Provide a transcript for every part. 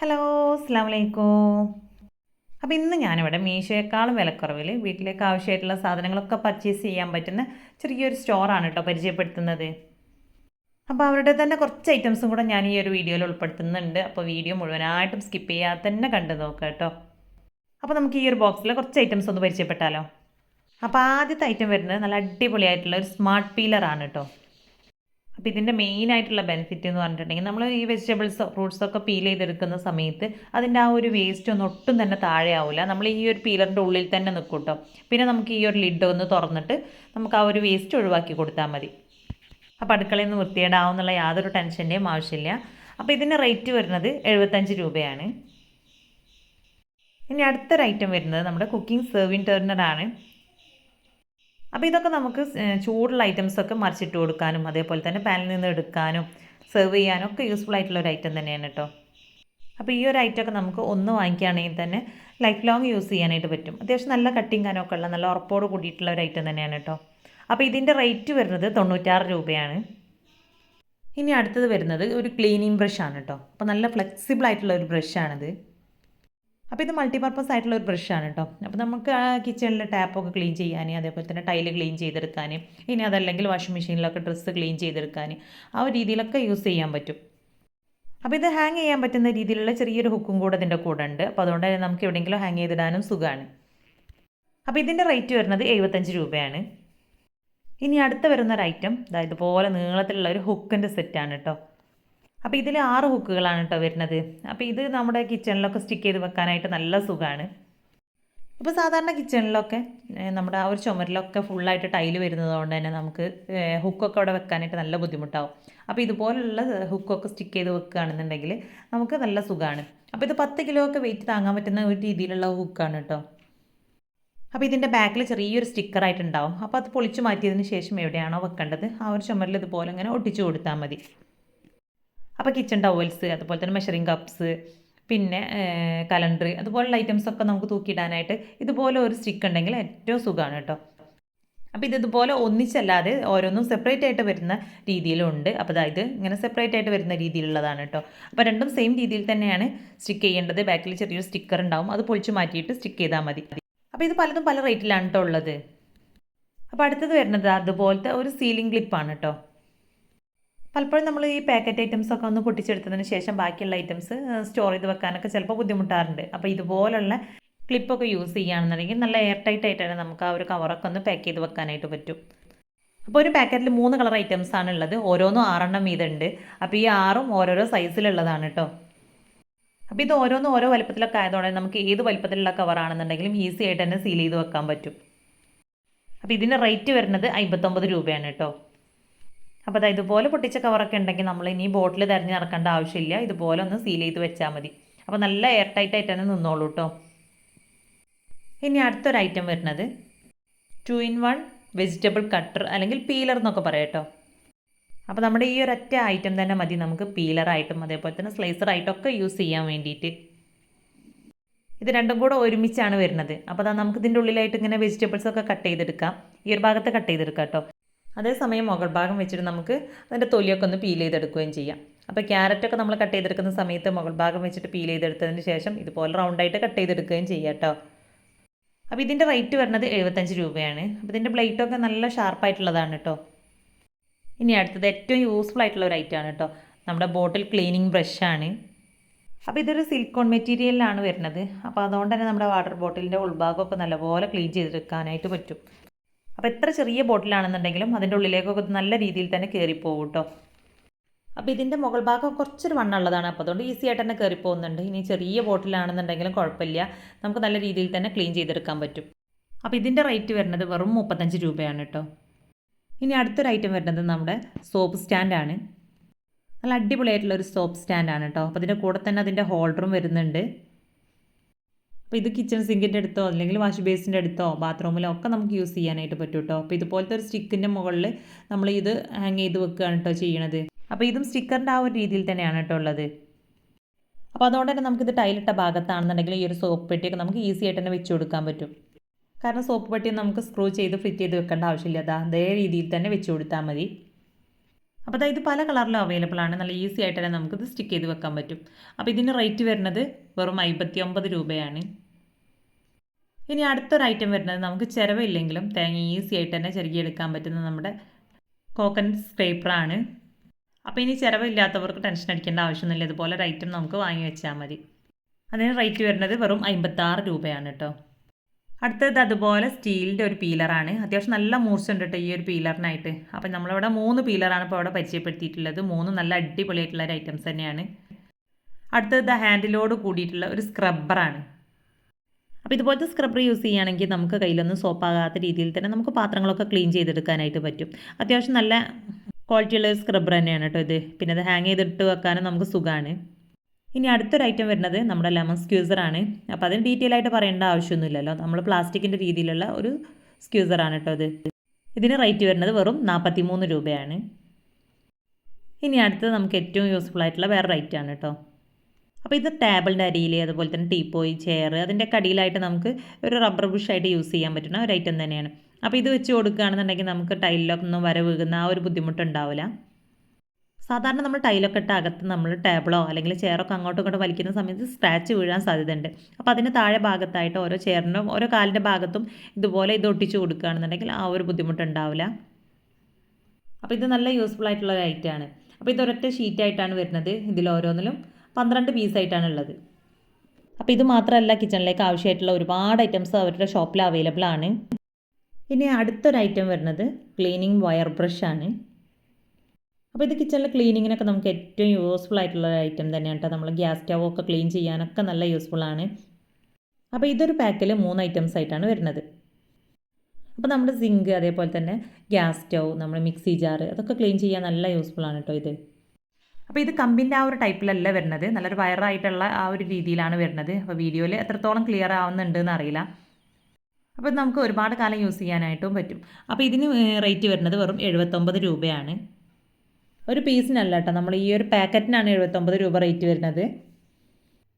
Hello, അസ്സാം വലൈക്കും. അപ്പോൾ ഇന്ന് ഞാനിവിടെ മീഷോയെക്കാളും വിലക്കുറവിൽ വീട്ടിലേക്ക് ആവശ്യമായിട്ടുള്ള സാധനങ്ങളൊക്കെ പർച്ചേസ് ചെയ്യാൻ പറ്റുന്ന ചെറിയൊരു സ്റ്റോറാണ് കേട്ടോ പരിചയപ്പെടുത്തുന്നത്. അപ്പോൾ അവരുടെ തന്നെ കുറച്ച് ഐറ്റംസും കൂടെ ഞാൻ ഈ ഒരു വീഡിയോയിൽ ഉൾപ്പെടുത്തുന്നുണ്ട്. അപ്പോൾ വീഡിയോ മുഴുവനായിട്ടും സ്കിപ്പ് ചെയ്യാതെ തന്നെ കണ്ടു നോക്കുക കേട്ടോ. അപ്പോൾ നമുക്ക് ഈ ഒരു ബോക്സിൽ കുറച്ച് ഐറ്റംസ് ഒന്ന് പരിചയപ്പെട്ടാലോ. അപ്പോൾ ആദ്യത്തെ ഐറ്റം വരുന്നത് നല്ല അടിപൊളിയായിട്ടുള്ള ഒരു സ്മാർട്ട് പീലറാണ് കേട്ടോ. അപ്പോൾ ഇതിൻ്റെ മെയിനായിട്ടുള്ള ബെനിഫിറ്റ് എന്ന് പറഞ്ഞിട്ടുണ്ടെങ്കിൽ നമ്മൾ ഈ വെജിറ്റബിൾസോ ഫ്രൂട്ട്സൊക്കെ പീൽ ചെയ്തെടുക്കുന്ന സമയത്ത് അതിൻ്റെ ആ ഒരു വേസ്റ്റ് ഒന്നും ഒട്ടും തന്നെ താഴെ ആവില്ല. നമ്മൾ ഈ ഒരു പീലറിൻ്റെ ഉള്ളിൽ തന്നെ നിൽക്കും കേട്ടോ. പിന്നെ നമുക്ക് ഈ ഒരു ലിഡ് ഒന്ന് തുറന്നിട്ട് നമുക്ക് ആ ഒരു വേസ്റ്റ് ഒഴിവാക്കി കൊടുത്താൽ മതി. അപ്പോൾ അടുക്കളയിൽ നിന്ന് വൃത്തികേടാവുന്നുള്ള യാതൊരു ടെൻഷൻ്റെയും ആവശ്യമില്ല. അപ്പോൾ ഇതിൻ്റെ റേറ്റ് വരുന്നത് 75 രൂപയാണ്. ഇനി അടുത്തൊരു ഐറ്റം വരുന്നത് നമ്മുടെ കുക്കിംഗ് സെർവിങ് ടേർണറാണ്. അപ്പോൾ ഇതൊക്കെ നമുക്ക് ചൂടുള്ള ഐറ്റംസൊക്കെ മറിച്ചിട്ട് കൊടുക്കാനും അതേപോലെ തന്നെ പാനിൽ നിന്ന് എടുക്കാനും സെർവ് ചെയ്യാനും ഒക്കെ യൂസ്ഫുൾ ആയിട്ടുള്ള ഒരു ഐറ്റം തന്നെയാണ് കേട്ടോ. അപ്പോൾ ഈ ഒരു ഐറ്റമൊക്കെ നമുക്ക് ഒന്ന് വാങ്ങിക്കുകയാണെങ്കിൽ തന്നെ ലൈഫ് ലോങ് യൂസ് ചെയ്യാനായിട്ട് പറ്റും. അത്യാവശ്യം നല്ല കട്ടിങ് കാനൊക്കെ ഉള്ള നല്ല ഉറപ്പോട് കൂടിയിട്ടുള്ള ഒരു ഐറ്റം തന്നെയാണ് കേട്ടോ. അപ്പോൾ ഇതിൻ്റെ റേറ്റ് വരുന്നത് 96 രൂപയാണ്. ഇനി അടുത്തത് വരുന്നത് ഒരു ക്ലീനിങ് ബ്രഷാണ് കേട്ടോ. അപ്പോൾ നല്ല ഫ്ലെക്സിബിൾ ആയിട്ടുള്ള ഒരു ബ്രഷാണിത്. അപ്പോൾ ഇത് മൾട്ടിപർപ്പസ് ആയിട്ടുള്ള ഒരു ബ്രഷാണ് കേട്ടോ. അപ്പോൾ നമുക്ക് ആ കിച്ചണിലെ ടാപ്പൊക്കെ ക്ലീൻ ചെയ്യാൻ അതേപോലെ തന്നെ ടൈല് ക്ലീൻ ചെയ്തെടുക്കാൻ, ഇനി അതല്ലെങ്കിൽ വാഷിംഗ് മെഷീനിലൊക്കെ ഡ്രസ്സ് ക്ലീൻ ചെയ്തെടുക്കാൻ ആ ഒരു രീതിയിലൊക്കെ യൂസ് ചെയ്യാൻ പറ്റും. അപ്പോൾ ഇത് ഹാങ് ചെയ്യാൻ പറ്റുന്ന രീതിയിലുള്ള ചെറിയൊരു ഹുക്കും കൂടെ ഇതിൻ്റെ കൂടെ ഉണ്ട്. അപ്പോൾ അതുകൊണ്ട് തന്നെ നമുക്ക് എവിടെയെങ്കിലും ഹാങ് ചെയ്തിടാനും സുഖമാണ്. അപ്പോൾ ഇതിൻ്റെ റേറ്റ് വരുന്നത് 75 രൂപയാണ്. ഇനി അടുത്ത വരുന്ന ഒരു ഐറ്റം ഇതുപോലെ നീളത്തിലുള്ള ഒരു ഹുക്കിൻ്റെ സെറ്റാണ് കേട്ടോ. അപ്പോൾ ഇതിൽ 6 ഹുക്കുകളാണ് കേട്ടോ വരുന്നത്. അപ്പോൾ ഇത് നമ്മുടെ കിച്ചണിലൊക്കെ സ്റ്റിക്ക് ചെയ്ത് വെക്കാനായിട്ട് നല്ല സുഖമാണ്. ഇപ്പോൾ സാധാരണ കിച്ചണിലൊക്കെ നമ്മുടെ ആ ഒരു ചുമരിലൊക്കെ ഫുള്ളായിട്ട് ടൈല് വരുന്നത് കൊണ്ട് തന്നെ നമുക്ക് ഹുക്കൊക്കെ അവിടെ വെക്കാനായിട്ട് നല്ല ബുദ്ധിമുട്ടാവും. അപ്പോൾ ഇതുപോലുള്ള ഹുക്കൊക്കെ സ്റ്റിക്ക് ചെയ്ത് വെക്കുകയാണെന്നുണ്ടെങ്കിൽ നമുക്ക് നല്ല സുഖമാണ്. അപ്പോൾ ഇത് 10 കിലോ ഒക്കെ വെയിറ്റ് താങ്ങാൻ പറ്റുന്ന ഒരു രീതിയിലുള്ള ഹുക്കാണ് കേട്ടോ. അപ്പോൾ ഇതിൻ്റെ ബാക്കിൽ ചെറിയൊരു സ്റ്റിക്കറായിട്ടുണ്ടാവും. അപ്പോൾ അത് പൊളിച്ചു മാറ്റിയതിന് ശേഷം എവിടെയാണോ വെക്കേണ്ടത് ആ ഒരു ചുമരിൽ ഇതുപോലെ ഇങ്ങനെ ഒട്ടിച്ചു കൊടുത്താൽ മതി. അപ്പോൾ കിച്ചൺ ടവൽസ് അതുപോലെ തന്നെ മെഷറിംഗ് കപ്സ് പിന്നെ കലണ്ടർ അതുപോലുള്ള ഐറ്റംസൊക്കെ നമുക്ക് തൂക്കിയിടാനായിട്ട് ഇതുപോലെ ഒരു സ്റ്റിക്ക് ഉണ്ടെങ്കിൽ ഏറ്റവും സുഖമാണ് കേട്ടോ. അപ്പോൾ ഇതുപോലെ ഒന്നിച്ചല്ലാതെ ഓരോന്നും സെപ്പറേറ്റ് ആയിട്ട് വരുന്ന രീതിയിലുണ്ട്. അപ്പോൾ അതായത് ഇങ്ങനെ സെപ്പറേറ്റ് ആയിട്ട് വരുന്ന രീതിയിലുള്ളതാണ് കേട്ടോ. അപ്പോൾ രണ്ടും സെയിം രീതിയിൽ തന്നെയാണ് സ്റ്റിക്ക് ചെയ്യേണ്ടത്. ബാക്കിൽ ചെറിയൊരു സ്റ്റിക്കർ ഉണ്ടാവും, അത് പൊളിച്ച് മാറ്റിയിട്ട് സ്റ്റിക്ക് ചെയ്താൽ മതി. അപ്പോൾ ഇത് പലതും പല റേറ്റിലാണ് കേട്ടോ ഉള്ളത്. അപ്പോൾ അടുത്തത് വരുന്നത് അതുപോലത്തെ ഒരു സീലിംഗ് ക്ലിപ്പാണ് കേട്ടോ. പലപ്പോഴും നമ്മൾ ഈ പാക്കറ്റ് ഐറ്റംസൊക്കെ ഒന്ന് പൊട്ടിച്ചെടുത്തതിന് ശേഷം ബാക്കിയുള്ള ഐറ്റംസ് സ്റ്റോർ ചെയ്ത് വെക്കാനൊക്കെ ചിലപ്പോൾ ബുദ്ധിമുട്ടാറുണ്ട്. അപ്പോൾ ഇതുപോലുള്ള ക്ലിപ്പൊക്കെ യൂസ് ചെയ്യുകയാണെന്നുണ്ടെങ്കിൽ നല്ല എയർ ടൈറ്റ് ആയിട്ടാണ് നമുക്ക് ആ ഒരു കവറൊക്കെ ഒന്ന് പാക്ക് ചെയ്ത് വെക്കാനായിട്ട് പറ്റും. അപ്പോൾ ഒരു പാക്കറ്റിൽ 3 കളർ ഐറ്റംസ് ആണ് ഉള്ളത്. ഓരോന്നും 6 വീതമുണ്ട്. അപ്പോൾ ഈ 6ഉം ഓരോരോ സൈസിലുള്ളതാണ് കേട്ടോ. അപ്പോൾ ഇത് ഓരോന്നും ഓരോ വലുപ്പത്തിലൊക്കെ ആയതുകൊണ്ട് നമുക്ക് ഏത് വലുപ്പത്തിലുള്ള കവറാണെന്നുണ്ടെങ്കിലും ഈസി ആയിട്ട് തന്നെ സീൽ ചെയ്ത് വെക്കാൻ പറ്റും. അപ്പോൾ ഇതിൻ്റെ റേറ്റ് വരുന്നത് 59 രൂപയാണ് കേട്ടോ. അപ്പോൾ ഇതുപോലെ പൊട്ടിച്ച കവറൊക്കെ ഉണ്ടെങ്കിൽ നമ്മൾ ഇനി ബോട്ടിൽ തിരഞ്ഞ് നടക്കേണ്ട ആവശ്യമില്ല. ഇതുപോലെ ഒന്ന് സീൽ ചെയ്ത് വെച്ചാൽ മതി. അപ്പോൾ നല്ല എയർ ടൈറ്റ് ആയിട്ട് തന്നെ നിന്നോളൂ കേട്ടോ. ഇനി അടുത്തൊരു ഐറ്റം വരുന്നത് 2 in 1 വെജിറ്റബിൾ കട്ടർ അല്ലെങ്കിൽ പീലർ എന്നൊക്കെ പറയാം കേട്ടോ. അപ്പോൾ നമ്മുടെ ഈ ഒരൊറ്റ ഐറ്റം തന്നെ മതി നമുക്ക് പീലറായിട്ടും അതേപോലെ തന്നെ സ്ലൈസറായിട്ടൊക്കെ യൂസ് ചെയ്യാൻ വേണ്ടിയിട്ട്. ഇത് രണ്ടും കൂടെ ഒരുമിച്ചാണ് വരുന്നത്. അപ്പോൾ നമുക്ക് ഇതിൻ്റെ ഉള്ളിലായിട്ട് ഇങ്ങനെ വെജിറ്റബിൾസൊക്കെ കട്ട് ചെയ്തെടുക്കാം. ഈ ഒരു ഭാഗത്ത് കട്ട് ചെയ്തെടുക്കാം കേട്ടോ. അതേസമയം മുകൾ ഭാഗം വെച്ചിട്ട് നമുക്ക് അതിൻ്റെ തൊലിയൊക്കെ ഒന്ന് പീൽ ചെയ്തെടുക്കുകയും ചെയ്യാം. അപ്പോൾ ക്യാരറ്റൊക്കെ നമ്മൾ കട്ട് ചെയ്തെടുക്കുന്ന സമയത്ത് മുകൾ ഭാഗം വെച്ചിട്ട് പീൽ ചെയ്തെടുത്തതിന് ശേഷം ഇതുപോലെ റൗണ്ടായിട്ട് കട്ട് ചെയ്തെടുക്കുകയും ചെയ്യാം കേട്ടോ. അപ്പോൾ ഇതിൻ്റെ റേറ്റ് വരുന്നത് 75 രൂപയാണ്. അപ്പോൾ ഇതിൻ്റെ ബ്ലേഡൊക്കെ നല്ല ഷാർപ്പായിട്ടുള്ളതാണ് കേട്ടോ. ഇനി അടുത്തത് ഏറ്റവും യൂസ്ഫുൾ ആയിട്ടുള്ള ഒരു ഐറ്റമാണ് കേട്ടോ. നമ്മുടെ ബോട്ടിൽ ക്ലീനിങ് ബ്രഷാണ്. അപ്പോൾ ഇതൊരു സിലിക്കോൺ മെറ്റീരിയലിലാണ് വരുന്നത്. അപ്പോൾ അതുകൊണ്ട് തന്നെ നമ്മുടെ വാട്ടർ ബോട്ടിലിൻ്റെ ഉൾഭാഗമൊക്കെ നല്ലപോലെ ക്ലീൻ ചെയ്തെടുക്കാനായിട്ട് പറ്റും. അപ്പോൾ എത്ര ചെറിയ ബോട്ടിലാണെന്നുണ്ടെങ്കിലും അതിൻ്റെ ഉള്ളിലേക്കൊക്കെ നല്ല രീതിയിൽ തന്നെ കയറിപ്പോകും കേട്ടോ. അപ്പോൾ ഇതിൻ്റെ മുകൾ ഭാഗം കുറച്ചൊരു വണ്ണുള്ളതാണ്. അപ്പോൾ അതുകൊണ്ട് ഈസി ആയിട്ട് തന്നെ കയറിപ്പോകുന്നുണ്ട്. ഇനി ചെറിയ ബോട്ടിലാണെന്നുണ്ടെങ്കിലും കുഴപ്പമില്ല, നമുക്ക് നല്ല രീതിയിൽ തന്നെ ക്ലീൻ ചെയ്തെടുക്കാൻ പറ്റും. അപ്പോൾ ഇതിൻ്റെ റേറ്റ് വരുന്നത് വെറും 35 രൂപയാണ് കേട്ടോ. ഇനി അടുത്തൊരു ഐറ്റം വരുന്നത് നമ്മുടെ സോപ്പ് സ്റ്റാൻഡാണ്. നല്ല അടിപൊളിയായിട്ടുള്ളൊരു സോപ്പ് സ്റ്റാൻഡാണ് കേട്ടോ. അപ്പോൾ ഇതിൻ്റെ കൂടെ തന്നെ അതിൻ്റെ ഹോൾഡറും വരുന്നുണ്ട്. അപ്പോൾ ഇത് കിച്ചൺ സിങ്കിൻ്റെ അടുത്തോ അല്ലെങ്കിൽ വാഷ് ബേസിൻ്റെ അടുത്തോ ബാത്റൂമിലോ ഒക്കെ നമുക്ക് യൂസ് ചെയ്യാനായിട്ട് പറ്റും കേട്ടോ. അപ്പോൾ ഇതുപോലത്തെ ഒരു സ്റ്റിക്കിൻ്റെ മുകളിൽ നമ്മൾ ഇത് ഹാങ് ചെയ്ത് വെക്കുകയാണ് കേട്ടോ ചെയ്യണത്. അപ്പോൾ ഇതും സ്റ്റിക്കറിൻ്റെ ആ ഒരു രീതിയിൽ തന്നെയാണ് കേട്ടോ ഉള്ളത്. അപ്പോൾ അതുകൊണ്ട് തന്നെ നമുക്കിത് ടൈലിട്ട ഭാഗത്താണെന്നുണ്ടെങ്കിൽ ഈ ഒരു സോപ്പ് പെട്ടിയൊക്കെ നമുക്ക് ഈസി ആയിട്ട് തന്നെ വെച്ച് കൊടുക്കാൻ പറ്റും. കാരണം സോപ്പ് പെട്ടി നമുക്ക് സ്ക്രൂ ചെയ്ത് ഫിറ്റ് ചെയ്ത് വെക്കേണ്ട ആവശ്യമില്ല. അതേ രീതിയിൽ തന്നെ വെച്ച് കൊടുത്താൽ മതി. അപ്പോൾ അതായത് പല കളറിലും അവൈലബിൾ ആണ്. നല്ല ഈസി ആയിട്ട് തന്നെ നമുക്കിത് സ്റ്റിക്ക് ചെയ്ത് വെക്കാൻ പറ്റും. അപ്പോൾ ഇതിന് റേറ്റ് വരുന്നത് വെറും 59 രൂപയാണ്. ഇനി അടുത്തൊരു ഐറ്റം വരുന്നത് നമുക്ക് ചിരവില്ലെങ്കിലും തേങ്ങ ഈസി ആയിട്ട് തന്നെ ചിരകിയെടുക്കാൻ പറ്റുന്ന നമ്മുടെ കോക്കനട്ട് സ്ക്രേപ്പറാണ്. അപ്പോൾ ഇനി ചിരവില്ലാത്തവർക്ക് ടെൻഷൻ അടിക്കേണ്ട ആവശ്യമൊന്നുമില്ല. ഇതുപോലെ ഒരു ഐറ്റം നമുക്ക് വാങ്ങി വെച്ചാൽ മതി. അതിന് റേറ്റ് വരുന്നത് വെറും 56 രൂപയാണ് കേട്ടോ. അടുത്തത് അതുപോലെ സ്റ്റീലിൻ്റെ ഒരു പീലറാണ്. അത്യാവശ്യം നല്ല മൂർച്ചയുണ്ട് കേട്ടോ ഈ ഒരു പീലറിനായിട്ട്. അപ്പം നമ്മളിവിടെ 3 പീലറാണ് ഇപ്പോൾ ഇവിടെ പരിചയപ്പെടുത്തിയിട്ടുള്ളത്. 3 നല്ല അടിപൊളിയായിട്ടുള്ള ഒരു ഐറ്റംസ് തന്നെയാണ്. അടുത്തത് ഹാൻഡിലോട് കൂടിയിട്ടുള്ള ഒരു സ്ക്രബ്ബറാണ്. അപ്പോൾ ഇതുപോലത്തെ സ്ക്രബ്ബർ യൂസ് ചെയ്യുകയാണെങ്കിൽ നമുക്ക് കയ്യിലൊന്നും സോപ്പാകാത്ത രീതിയിൽ തന്നെ നമുക്ക് പാത്രങ്ങളൊക്കെ ക്ലീൻ ചെയ്തെടുക്കാനായിട്ട് പറ്റും. അത്യാവശ്യം നല്ല ക്വാളിറ്റിയുള്ള ഒരു സ്ക്രബ്ബർ തന്നെയാണ് കേട്ടോ ഇത്. പിന്നെ അത് ഹാങ് ചെയ്തിട്ട് വെക്കാനും നമുക്ക് സുഖമാണ്. ഇനി അടുത്തൊരു ഐറ്റം വരുന്നത് നമ്മുടെ ലെമൺ സ്ക്യൂസറാണ്. അപ്പോൾ അതിന് ഡീറ്റെയിൽ ആയിട്ട് പറയേണ്ട ആവശ്യമൊന്നുമില്ലല്ലോ. നമ്മൾ പ്ലാസ്റ്റിക്കിൻ്റെ രീതിയിലുള്ള ഒരു സ്ക്യൂസറാണ് കേട്ടോ ഇത്. ഇതിന് റേറ്റ് വരുന്നത് വെറും 43 രൂപയാണ്. ഇനി അടുത്തത് നമുക്ക് ഏറ്റവും യൂസ്ഫുൾ ആയിട്ടുള്ള വേറൊരു ഐറ്റമാണ് കേട്ടോ. അപ്പോൾ ഇത് ടേബിളിൻ്റെ അടിയിൽ അതുപോലെ തന്നെ ടീപ്പോയി, ചെയർ അതിൻ്റെയൊക്കെ അടിയിലായിട്ട് നമുക്ക് ഒരു റബ്ബർ ബുഷായിട്ട് യൂസ് ചെയ്യാൻ പറ്റുന്ന ഒരു ഐറ്റം തന്നെയാണ്. അപ്പോൾ ഇത് വെച്ച് കൊടുക്കുകയാണെന്നുണ്ടെങ്കിൽ നമുക്ക് ടൈലിലൊന്നും വര വീഴുന്ന ആ ഒരു ബുദ്ധിമുട്ടുണ്ടാവില്ല. സാധാരണ നമ്മൾ ടൈലൊക്കെ ഇട്ട് അകത്ത് നമ്മൾ ടേബിളോ അല്ലെങ്കിൽ ചെയറൊക്കെ അങ്ങോട്ടും ഇങ്ങോട്ടും വലിക്കുന്ന സമയത്ത് സ്ക്രാച്ച് വീഴാൻ സാധ്യതയുണ്ട്. അപ്പോൾ അതിന് താഴെ ഭാഗത്തായിട്ട് ഓരോ ചെയറിനും ഓരോ കാലിൻ്റെ ഭാഗത്തും ഇതുപോലെ ഇത് ഒട്ടിച്ച് കൊടുക്കുകയാണെന്നുണ്ടെങ്കിൽ ആ ഒരു ബുദ്ധിമുട്ടുണ്ടാവില്ല. അപ്പോൾ ഇത് നല്ല യൂസ്ഫുൾ ആയിട്ടുള്ള ഒരു ഐറ്റമാണ്. അപ്പോൾ ഇതൊരൊറ്റ ഷീറ്റായിട്ടാണ് വരുന്നത്. ഇതിൽ ഓരോന്നിലും 12 പീസായിട്ടാണ് ഉള്ളത്. അപ്പോൾ ഇത് മാത്രമല്ല, കിച്ചണിലേക്ക് ആവശ്യമായിട്ടുള്ള ഒരുപാട് ഐറ്റംസ് അവരുടെ ഷോപ്പിൽ അവൈലബിൾ ആണ്. ഇനി അടുത്തൊരു ഐറ്റം വരുന്നത് ക്ലീനിങ് വയർ ബ്രഷാണ്. അപ്പോൾ ഇത് കിച്ചണിലെ ക്ലീനിങ്ങിനൊക്കെ നമുക്ക് ഏറ്റവും യൂസ്ഫുൾ ആയിട്ടുള്ള ഒരു ഐറ്റം തന്നെയാണ് കേട്ടോ. നമ്മൾ ഗ്യാസ് സ്റ്റവ് ഒക്കെ ക്ലീൻ ചെയ്യാനൊക്കെ നല്ല യൂസ്ഫുൾ ആണ്. അപ്പോൾ ഇതൊരു പാക്കിൽ 3 ഐറ്റംസ് ആയിട്ടാണ് വരുന്നത്. അപ്പോൾ നമ്മുടെ സിങ്ക് അതേപോലെ തന്നെ ഗ്യാസ് സ്റ്റവ്, നമ്മുടെ മിക്സി ജാർ അതൊക്കെ ക്ലീൻ ചെയ്യാൻ നല്ല യൂസ്ഫുൾ ആണ് കേട്ടോ ഇത്. അപ്പോൾ ഇത് കമ്പിൻ്റെ ആ ഒരു ടൈപ്പിലല്ല വരുന്നത്, നല്ലൊരു വയറായിട്ടുള്ള ആ ഒരു രീതിയിലാണ് വരുന്നത്. അപ്പോൾ വീഡിയോയിൽ എത്രത്തോളം ക്ലിയർ ആവുന്നുണ്ടെന്ന് അറിയില്ല. അപ്പോൾ നമുക്ക് ഒരുപാട് കാലം യൂസ് ചെയ്യാനായിട്ടും പറ്റും. അപ്പോൾ ഇതിന് റേറ്റ് വരുന്നത് വെറും 79 രൂപയാണ്. ഒരു പീസിനല്ല കേട്ടോ, നമ്മൾ ഈ ഒരു പാക്കറ്റിനാണ് 79 രൂപ റേറ്റ് വരുന്നത്.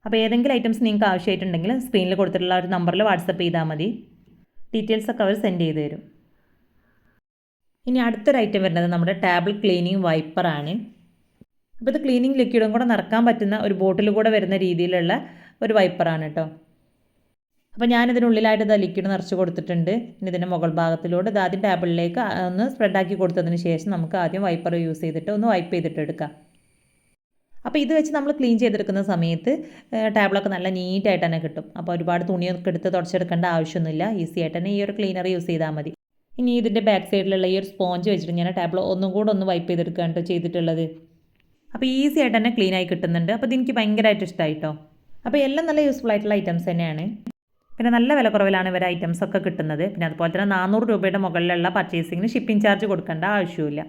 അപ്പോൾ ഏതെങ്കിലും ഐറ്റംസ് നിങ്ങൾക്ക് ആവശ്യമായിട്ടുണ്ടെങ്കിൽ സ്ക്രീനിൽ കൊടുത്തിട്ടുള്ള ഒരു നമ്പറിൽ വാട്സപ്പ് ചെയ്താൽ മതി. ഡീറ്റെയിൽസൊക്കെ അവർ സെൻഡ് ചെയ്ത് തരും. ഇനി അടുത്തൊരു ഐറ്റം വരുന്നത് നമ്മുടെ ടേബിൾ ക്ലീനിങ് വൈപ്പറാണ്. അപ്പോൾ ഇത് ക്ലീനിങ് ലിക്വിഡും കൂടെ നിറക്കാൻ പറ്റുന്ന ഒരു ബോട്ടിൽ കൂടെ വരുന്ന രീതിയിലുള്ള ഒരു വൈപ്പറാണ് കേട്ടോ. അപ്പോൾ ഞാനിതിനുള്ളിലായിട്ട് ഇത് ലിക്വിഡ് നിറച്ച് കൊടുത്തിട്ടുണ്ട്. ഇനി ഇതിൻ്റെ മുകൾ ഭാഗത്തിലൂടെ ഇത് ആദ്യം ടേബിളിലേക്ക് ഒന്ന് സ്പ്രെഡാക്കി കൊടുത്തതിന് ശേഷം നമുക്ക് ആദ്യം വൈപ്പർ യൂസ് ചെയ്തിട്ട് ഒന്ന് വൈപ്പ് ചെയ്തിട്ട് എടുക്കാം. അപ്പോൾ ഇത് വെച്ച് നമ്മൾ ക്ലീൻ ചെയ്തെടുക്കുന്ന സമയത്ത് ടേബിളൊക്കെ നല്ല നീറ്റായിട്ട് തന്നെ കിട്ടും. അപ്പോൾ ഒരുപാട് തുണിയൊക്കെ എടുത്ത് തുടച്ചെടുക്കേണ്ട ആവശ്യമൊന്നുമില്ല. ഈസി ആയിട്ട് തന്നെ ഈ ഒരു ക്ലീനർ യൂസ് ചെയ്താൽ മതി. ഇനി ഇതിൻ്റെ ബാക്ക് സൈഡിലുള്ള ഈ ഒരു സ്പോഞ്ച് വെച്ചിട്ട് ഞാൻ ടേബിൾ ഒന്നും കൂടെ ഒന്ന് വൈപ്പ് ചെയ്തെടുക്കുകയാണ് കേട്ടോ ചെയ്തിട്ടുള്ളത്. അപ്പോൾ ഈസി ആയിട്ട് തന്നെ ക്ലീൻ ആയി കിട്ടുന്നുണ്ട്. അപ്പോൾ ഇതെനിക്ക് ഭയങ്കരമായിട്ട് ഇഷ്ടമായിട്ടോ. അപ്പോൾ എല്ലാം നല്ല യൂസ്ഫുൾ ആയിട്ടുള്ള ഐറ്റംസ് തന്നെയാണ്. പിന്നെ നല്ല വില കുറവിലാണ് ഇവർ ഐറ്റംസൊക്കെ കിട്ടുന്നത്. പിന്നെ അതുപോലെ തന്നെ 400 രൂപയുടെ മുകളിലുള്ള പർച്ചേസിങ്ങിന് ഷിപ്പിംഗ് ചാർജ് കൊടുക്കേണ്ട ആവശ്യമില്ല.